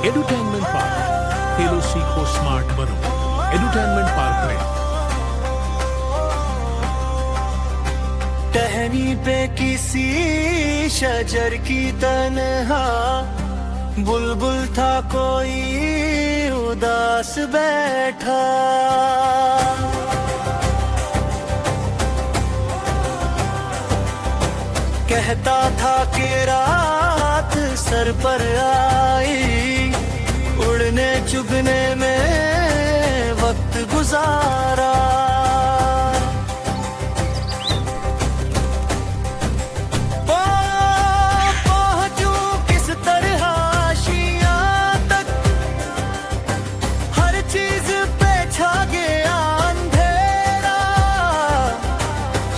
Edutainment park, खेलो सीखो smart बनो। Edutainment park में टहनी पे किसी शजर की तन्हा बुलबुल था कोई उदास बैठा। कहता था कि रात सर पर आई, उड़ने चुगने में वक्त गुजारा। पहुंचूं किस तरह आशियां तक, हर चीज पे छा गया अंधेरा।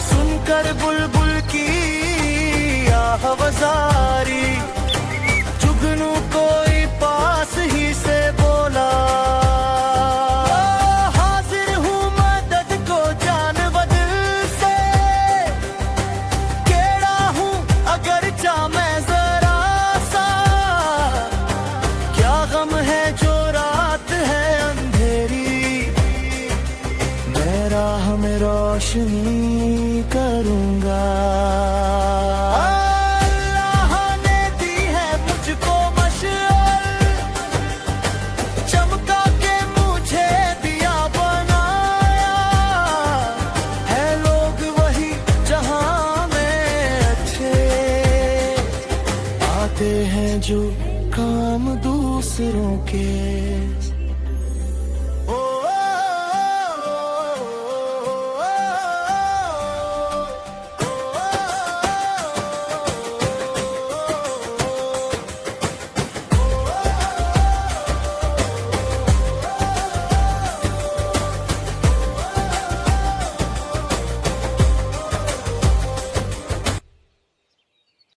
सुनकर बुलबुल की आवाज़ारी, जुगनू कोई पास ही से बोला, हाजिर हूँ मदद को जान बदल से। केड़ा हूँ अगर चा मैं जरा सा, क्या गम है जो रात है अंधेरी। मैं राह में रोशनी करूँगा। हैं जो काम दूसरों के